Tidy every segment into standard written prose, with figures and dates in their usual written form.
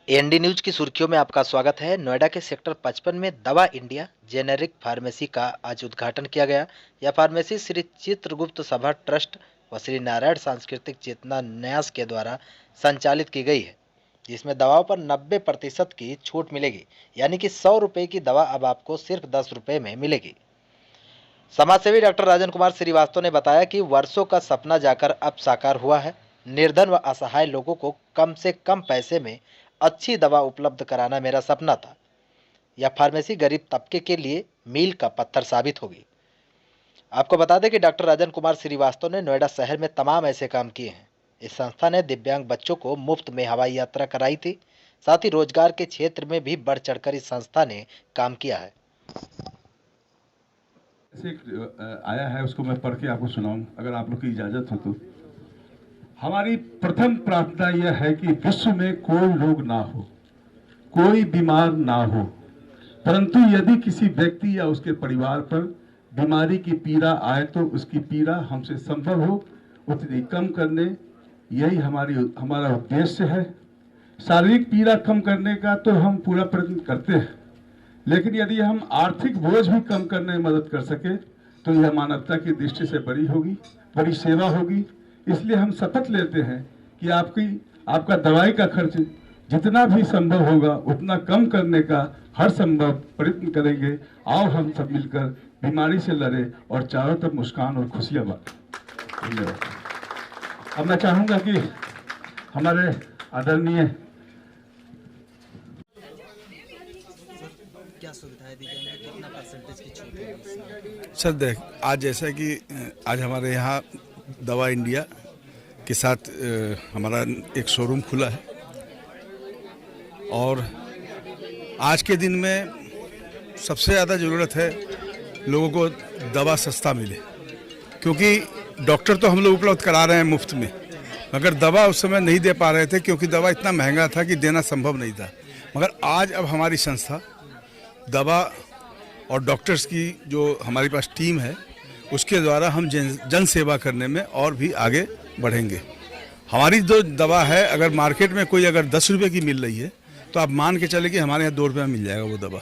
AND news की सुर्खियों में आपका स्वागत है। नोएडा के सेक्टर 55 में दवा इंडिया जेनेरिक फार्मेसी का आज उद्घाटन किया गया। यह फार्मेसी श्री चित्रगुप्त सभा ट्रस्ट व श्री नारायण सांस्कृतिक चेतना न्यास के द्वारा संचालित की गई है, जिसमें दवाओं पर 90% की छूट मिलेगी। यानी कि 100 रुपये की दवा अब आपको सिर्फ 10 रुपये में मिलेगी। समाजसेवी डॉक्टर राजन कुमार श्रीवास्तव ने बताया कि वर्षों का सपना जाकर अब साकार हुआ है। निर्धन व असहाय लोगों को कम से कम पैसे में अच्छी दवा उपलब्ध कराना मेरा सपना था। यह फार्मेसी गरीब तबके के लिए मील का पत्थर साबित होगी। आपको बता दें कि डॉक्टर राजन कुमार श्रीवास्तव ने नोएडा शहर में तमाम ऐसे काम किए हैं। इस संस्था ने दिव्यांग बच्चों को मुफ्त में हवाई यात्रा कराई थी। साथ ही रोजगार के क्षेत्र में भी बढ़ चढ़कर इस संस्था ने काम किया है। आया है उसको मैं पढ़ के आपको सुनाऊं, अगर आप लोग की इजाजत हो तो। हमारी प्रथम प्रार्थना यह है कि विश्व में कोई रोग ना हो, कोई बीमार ना हो, परंतु यदि किसी व्यक्ति या उसके परिवार पर बीमारी की पीड़ा आए तो उसकी पीड़ा हमसे संभव हो उतनी कम करने, यही हमारा उद्देश्य है। शारीरिक पीड़ा कम करने का तो हम पूरा प्रयत्न करते हैं, लेकिन यदि हम आर्थिक बोझ भी कम करने में मदद कर सके तो यह मानवता की दृष्टि से बड़ी सेवा होगी। इसलिए हम शपथ लेते हैं कि आपका दवाई का खर्च जितना भी संभव होगा उतना कम करने का हर संभव प्रयत्न करेंगे। आओ हम सब मिलकर बीमारी से लड़े और चारों तरफ मुस्कान और खुशियां बांटें। धन्यवाद। अब मैं चाहूंगा कि हमारे आदरणीय क्या सुविधाएं दी जाएंगी, कितना परसेंटेज की छूट होगी? सर देख, आज जैसा कि आज हमारे यहाँ दवा इंडिया के साथ हमारा एक शोरूम खुला है और आज के दिन में सबसे ज़्यादा ज़रूरत है लोगों को दवा सस्ता मिले, क्योंकि डॉक्टर तो हम लोग उपलब्ध करा रहे हैं मुफ्त में, मगर दवा उस समय नहीं दे पा रहे थे क्योंकि दवा इतना महंगा था कि देना संभव नहीं था। मगर आज अब हमारी संस्था दवा और डॉक्टर्स की जो हमारे पास टीम है उसके द्वारा हम जन सेवा करने में और भी आगे बढ़ेंगे। हमारी जो दवा है, अगर मार्केट में कोई अगर 10 रुपये की मिल रही है तो आप मान के चले कि हमारे यहाँ 2 रुपये में मिल जाएगा वो दवा।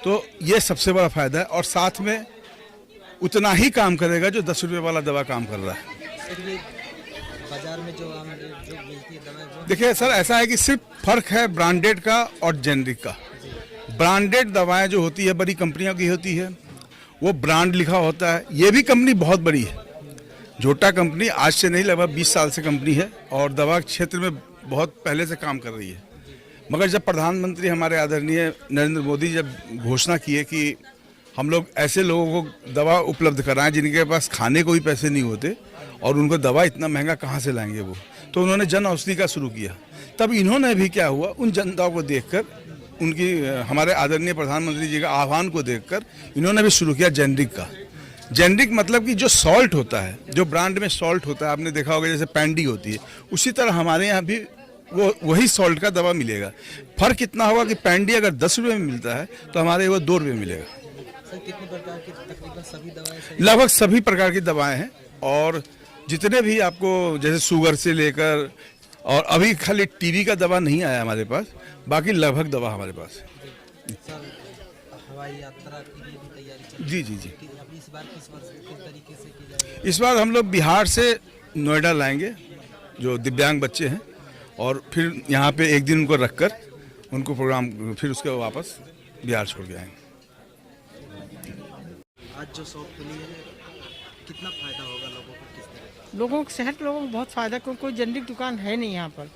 तो ये सबसे बड़ा फायदा है और साथ में उतना ही काम करेगा जो 10 रुपये वाला दवा काम कर रहा है। बाजार में जो मिलती है दवा, देखिए सर, ऐसा है कि सिर्फ फर्क है ब्रांडेड का और जेनरिक का। ब्रांडेड दवाएं जो होती है बड़ी कंपनियों की होती है, वो ब्रांड लिखा होता है। ये भी कंपनी बहुत बड़ी है, जोटा कंपनी आज से नहीं लगभग 20 साल से कंपनी है और दवा क्षेत्र में बहुत पहले से काम कर रही है। मगर जब प्रधानमंत्री हमारे आदरणीय नरेंद्र मोदी जब घोषणा किए कि हम लोग ऐसे लोगों को दवा उपलब्ध कराएं जिनके पास खाने को भी पैसे नहीं होते और उनको दवा इतना महंगा कहाँ से लाएंगे वो, तो उन्होंने जन औषधि का शुरू किया। तब इन्होंने भी क्या हुआ, उन जनताओं को देखकर, उनकी हमारे आदरणीय प्रधानमंत्री जी का आह्वान को देखकर इन्होंने भी शुरू किया जेनरिक का। जेनरिक मतलब कि जो सॉल्ट होता है, जो ब्रांड में सॉल्ट होता है, आपने देखा होगा जैसे पैंडी होती है, उसी तरह हमारे यहाँ भी वही सॉल्ट का दवा मिलेगा। फर्क इतना होगा कि पैंडी अगर 10 रुपये में मिलता है तो हमारे वो 2 रुपये मिलेगा। सर, कितने प्रकार की तकरीबन सभी दवाएं? लगभग सभी प्रकार की दवाएं हैं और जितने भी आपको जैसे शुगर से लेकर, और अभी खाली टीबी का दवा नहीं आया हमारे पास, बाकी लगभग दवा हमारे पास है। सर, हवाई यात्रा के लिए भी तैयारी चल जी जी जी। अभी इस बार किस तरीके से की जाएगी? इस बार हम लोग बिहार से नोएडा लाएंगे जो दिव्यांग बच्चे हैं और फिर यहाँ पे एक दिन उनको रखकर उनको प्रोग्राम, फिर उसके वापस बिहार छोड़ के आएंगे। आज जो शॉप खुली है, कितना फायदा होगा लोगों को? किस तरह? लोगों को, शहर के लोगों को बहुत फ़ायदा, क्योंकि कोई जेनरिक दुकान है नहीं यहाँ पर।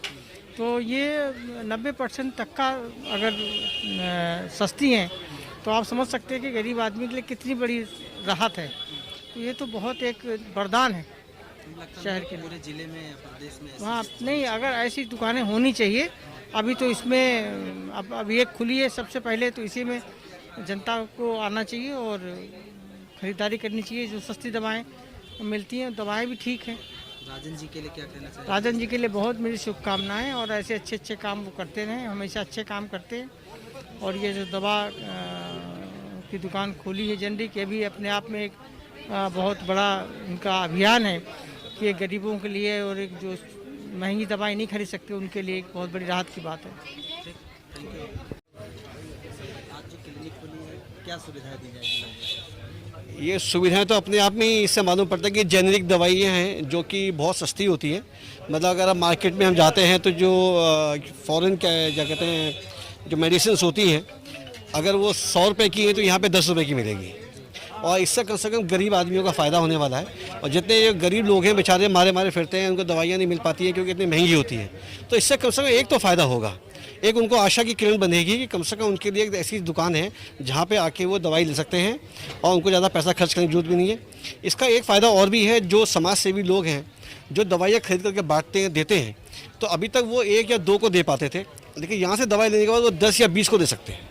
तो ये 90% तक का अगर सस्ती हैं तो आप समझ सकते हैं कि गरीब आदमी के लिए कितनी बड़ी राहत है। तो ये तो बहुत एक वरदान है शहर के लिए। पूरे जिले में या प्रदेश में वहाँ नहीं, अगर ऐसी दुकानें होनी चाहिए। अभी तो इसमें अब एक खुली है सबसे पहले, तो इसी में जनता को आना चाहिए और ख़रीदारी करनी चाहिए। जो सस्ती दवाएं मिलती हैं, दवाएं भी ठीक हैं। राजन जी के लिए क्या कहना चाहिए? राजन जी के लिए बहुत मेरी शुभकामनाएं और ऐसे अच्छे काम वो करते रहें, हमेशा अच्छे काम करते हैं। और ये जो दवा की दुकान खोली है जेनरिक, ये भी अपने आप में एक बहुत बड़ा इनका अभियान है कि गरीबों के लिए और एक जो महंगी दवाई नहीं खरीद सकते, उनके लिए एक बहुत बड़ी राहत की बात है। आज जो क्लिनिक खुली है, क्या सुविधाएं दी जाएगी? ये सुविधाएं तो अपने आप में ही इससे मालूम पड़ता है कि जेनेरिक दवाइयाँ हैं जो कि बहुत सस्ती होती है। मतलब अगर हम मार्केट में हम जाते हैं तो जो फॉरेन क्या कहते हैं जो मेडिसिन होती हैं, अगर वो 100 रुपये की है तो यहाँ पे 10 रुपये की मिलेगी, और इससे कम से कम गरीब आदमियों का फ़ायदा होने वाला है। और जितने ये गरीब लोग हैं बेचारे मारे मारे फिरते हैं, उनको दवाइयाँ नहीं मिल पाती हैं क्योंकि इतनी महंगी होती हैं, तो इससे कम से कम एक तो फ़ायदा होगा, एक उनको आशा की किरण बनेगी कि कम से कम उनके लिए एक ऐसी दुकान है जहाँ पे आके वो दवाई ले सकते हैं और उनको ज़्यादा पैसा खर्च करने की जरूरत भी नहीं है। इसका एक फ़ायदा और भी है, जो समाज सेवी लोग हैं जो दवाइयाँ खरीद करके बांटते हैं देते हैं, तो अभी तक वो 1 या 2 को दे पाते थे, लेकिन यहाँ से दवाई लेने के बाद वो 10 या 20 को दे सकते हैं,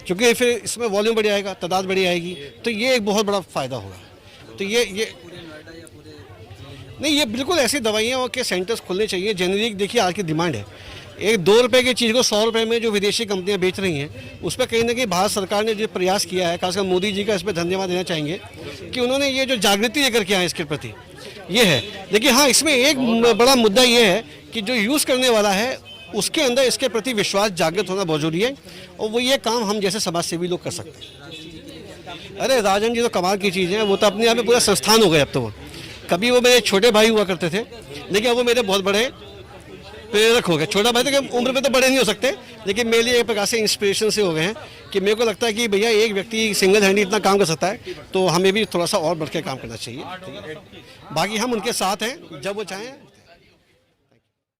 क्योंकि फिर इसमें वॉल्यूम बढ़ जाएगा, तादाद बढ़ आएगी, तो ये एक बहुत बड़ा फ़ायदा होगा। तो ये नहीं, ये बिल्कुल ऐसी दवाइयाँ के सेंटर्स खुलने चाहिए। जेनेरिक देखिए आज की डिमांड है, एक 2 रुपये की चीज़ को 100 रुपये में जो विदेशी कंपनियां बेच रही हैं, उस पर कहीं ना कहीं भारत सरकार ने जो प्रयास किया है, खासकर मोदी जी का इस पर धन्यवाद देना चाहेंगे कि उन्होंने ये जो जागृति लेकर के आए इसके प्रति, ये है। लेकिन हाँ, इसमें एक बड़ा मुद्दा ये है कि जो यूज़ करने वाला है उसके अंदर इसके प्रति विश्वास जागृत होना बहुत जरूरी है, और वो ये काम हम जैसे समाज सेवी लोग कर सकते हैं। अरे राजन जी तो कमाल की चीज़ है, वो तो अपने आप में पूरा संस्थान हो गए अब तो। वो कभी वो मेरे छोटे भाई हुआ करते थे, लेकिन अब वो मेरे बहुत बड़े प्रेरक हो गए। छोटा भाई तो उम्र में तो बड़े नहीं हो सकते, लेकिन मेरे लिए एक प्रकार से इंस्पिरेशन से हो गए हैं कि मेरे को लगता है कि भैया एक व्यक्ति सिंगल हैंड इतना काम कर सकता है, तो हमें भी थोड़ा सा और बढ़ के काम करना चाहिए। बाकी हम उनके साथ हैं, जब वो चाहें